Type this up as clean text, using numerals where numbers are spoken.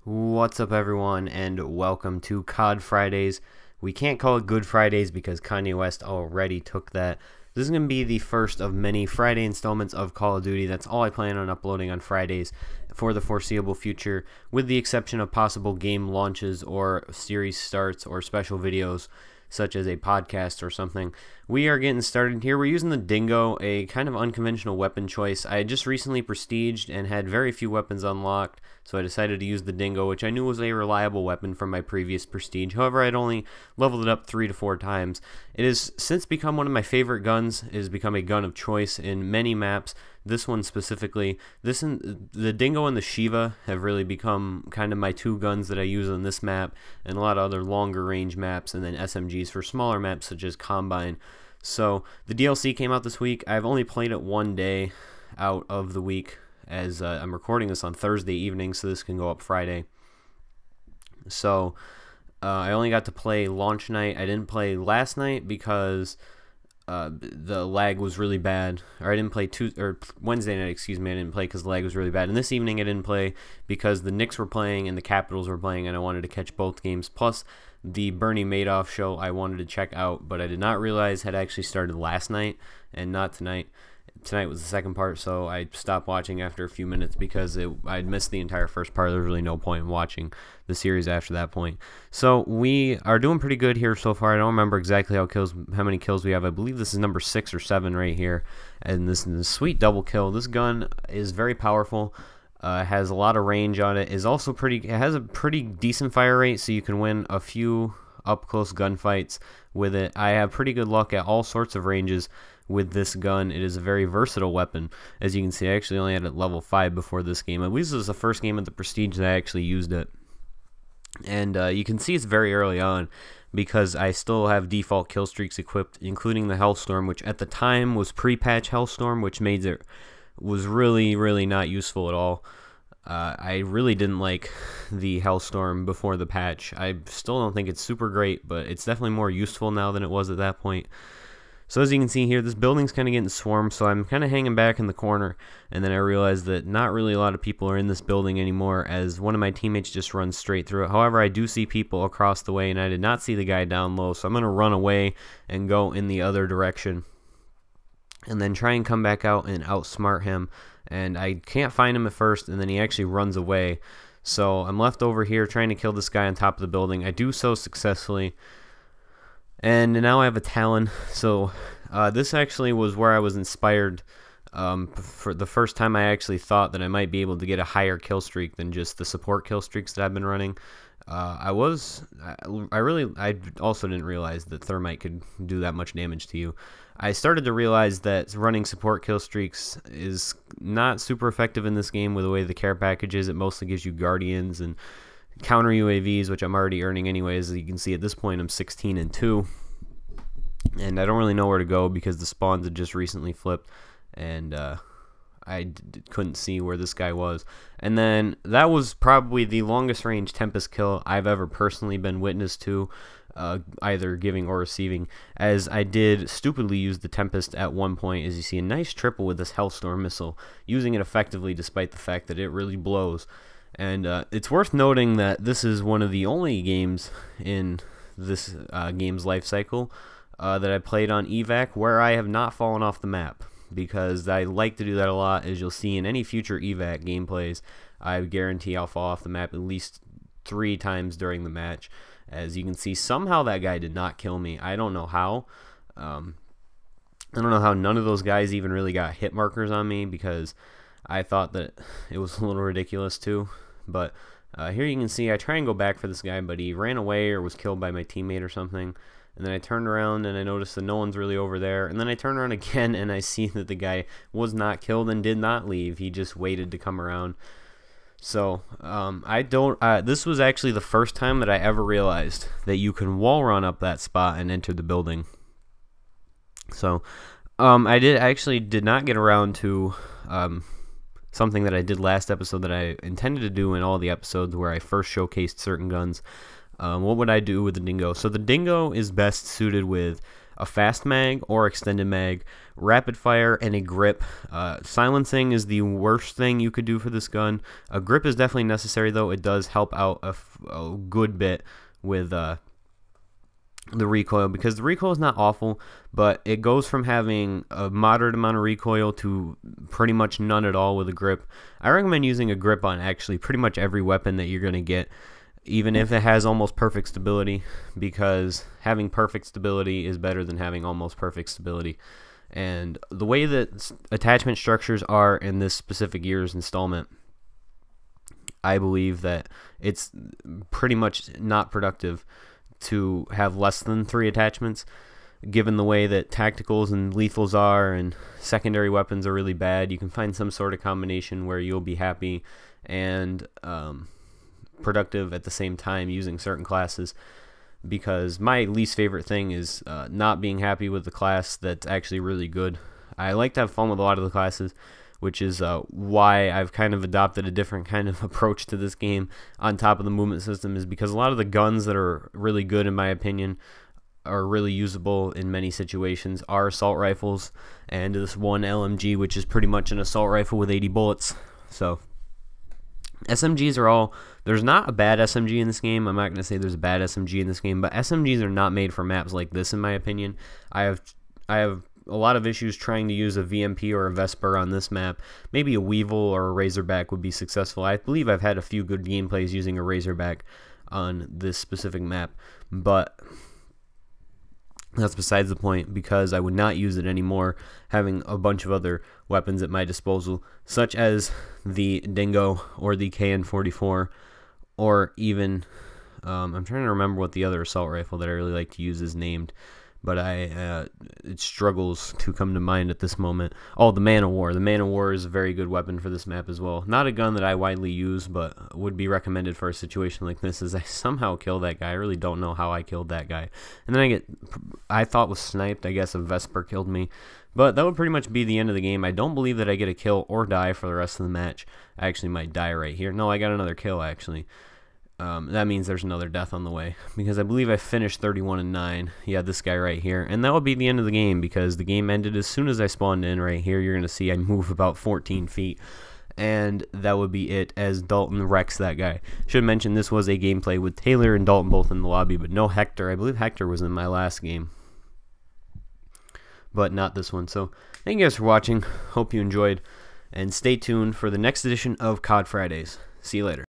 What's up, everyone, and welcome to COD Fridays. We can't call it Good Fridays because Kanye West already took that. This is going to be the first of many Friday installments of Call of Duty. That's all I plan on uploading on Fridays for the foreseeable future, with the exception of possible game launches or series starts or special videos such as a podcast or something. We are getting started here. We're using the Dingo, a kind of unconventional weapon choice. I just recently prestiged and had very few weapons unlocked, so I decided to use the Dingo, which I knew was a reliable weapon from my previous prestige. However, I'd only leveled it up 3 to 4 times. It has since become one of my favorite guns. It has become a gun of choice in many maps. This one specifically, the Dingo and the Shiva have really become kind of my two guns that I use on this map and a lot of other longer range maps, and then SMGs for smaller maps such as Combine. So the DLC came out this week. I've only played it one day out of the week, as I'm recording this on Thursday evening, so this can go up Friday. So I only got to play launch night. I didn't play last night because the lag was really bad. Or I didn't play Wednesday night, excuse me. I didn't play because the lag was really bad. And this evening I didn't play because the Knicks were playing and the Capitals were playing, and I wanted to catch both games. Plus the Bernie Madoff show I wanted to check out, but I did not realize had actually started last night and not tonight. Tonight was the second part, so I stopped watching after a few minutes because I'd missed the entire first part. There's really no point in watching the series after that point. So we are doing pretty good here so far. I don't remember exactly how many kills we have. I believe this is number 6 or 7 right here, and this is a sweet double kill. This gun is very powerful. Has a lot of range on it. It has a pretty decent fire rate, so you can win a few up close gunfights with it. I have pretty good luck at all sorts of ranges with this gun. It is a very versatile weapon. As you can see, I actually only had it level 5 before this game. At least this was the first game at the Prestige that I actually used it. And you can see it's very early on because I still have default kill streaks equipped, including the Hellstorm, which at the time was pre-patch Hellstorm, which made it was really not useful at all. I really didn't like the Hellstorm before the patch. I still don't think it's super great, but it's definitely more useful now than it was at that point. So as you can see here, this building's kind of getting swarmed, so I'm kind of hanging back in the corner, and then I realized that not really a lot of people are in this building anymore, as one of my teammates just runs straight through it. However, I do see people across the way, and I did not see the guy down low, so I'm going to run away and go in the other direction, and then try and come back out and outsmart him. And I can't find him at first, and then he actually runs away. So I'm left over here trying to kill this guy on top of the building. I do so successfully. And now I have a Talon. So this actually was where I was inspired for the first time. I actually thought that I might be able to get a higher kill streak than just the support kill streaks that I've been running. I also didn't realize that Thermite could do that much damage to you. I started to realize that running support kill streaks is not super effective in this game with the way the care package is. It mostly gives you Guardians and counter UAVs, which I'm already earning anyways. As you can see, at this point I'm 16-2, and I don't really know where to go because the spawns had just recently flipped, and I couldn't see where this guy was. And then that was probably the longest range Tempest kill I've ever personally been witness to, either giving or receiving, as I did stupidly use the Tempest at one point. As you see, a nice triple with this Hellstorm missile, using it effectively despite the fact that it really blows. And it's worth noting that this is one of the only games in this game's life cycle that I played on Evac where I have not fallen off the map, because I like to do that a lot. As you'll see in any future Evac gameplays, I guarantee I'll fall off the map at least 3 times during the match. As you can see, somehow that guy did not kill me. I don't know how. I don't know how none of those guys even really got hit markers on me, because I thought that it was a little ridiculous too. But here you can see I try and go back for this guy, but he ran away or was killed by my teammate or something. And then I turned around and I noticed that no one's really over there. And then I turn around again and I see that the guy was not killed and did not leave. He just waited to come around. So this was actually the first time that I ever realized that you can wall run up that spot and enter the building. So I actually did not get around to something that I did last episode that I intended to do in all the episodes where I first showcased certain guns. What would I do with the Dingo? So the Dingo is best suited with a fast mag or extended mag, rapid fire, and a grip. Silencing is the worst thing you could do for this gun. A grip is definitely necessary, though. It does help out a good bit with the recoil, because the recoil is not awful, but it goes from having a moderate amount of recoil to pretty much none at all with a grip. I recommend using a grip on actually pretty much every weapon that you're going to get, even if it has almost perfect stability, because having perfect stability is better than having almost perfect stability. And the way that attachment structures are in this specific year's installment, I believe that it's pretty much not productive to have less than 3 attachments, given the way that tacticals and lethals are and secondary weapons are really bad. You can find some sort of combination where you'll be happy and productive at the same time using certain classes, because my least favorite thing is not being happy with the class that's actually really good. I like to have fun with a lot of the classes, which is why I've kind of adopted a different kind of approach to this game on top of the movement system, is because a lot of the guns that are really good, in my opinion, are really usable in many situations, are assault rifles, and this one LMG, which is pretty much an assault rifle with 80 bullets. So SMGs are all, there's not a bad SMG in this game. I'm not going to say there's a bad SMG in this game, but SMGs are not made for maps like this, in my opinion. I have a lot of issues trying to use a VMP or a Vesper on this map. Maybe a Weevil or a Razorback would be successful. I believe I've had a few good gameplays using a Razorback on this specific map, but that's besides the point, because I would not use it anymore, having a bunch of other weapons at my disposal, such as the Dingo or the KN-44, or even, I'm trying to remember what the other assault rifle that I really like to use is named, but it struggles to come to mind at this moment. Oh, the Man of War. The Man of War is a very good weapon for this map as well. Not a gun that I widely use, but would be recommended for a situation like this, as I somehow killed that guy. I really don't know how I killed that guy. And then I thought was sniped. I guess a Vesper killed me. But that would pretty much be the end of the game. I don't believe that I get a kill or die for the rest of the match. I actually might die right here. No, I got another kill, actually. That means there's another death on the way, because I believe I finished 31-9. Yeah, this guy right here. And that would be the end of the game, because the game ended as soon as I spawned in right here. You're going to see I move about 14 feet. And that would be it, as Dalton wrecks that guy. Should mention this was a gameplay with Taylor and Dalton both in the lobby, but no Hector. I believe Hector was in my last game, but not this one. So thank you guys for watching. Hope you enjoyed, and stay tuned for the next edition of COD Fridays. See you later.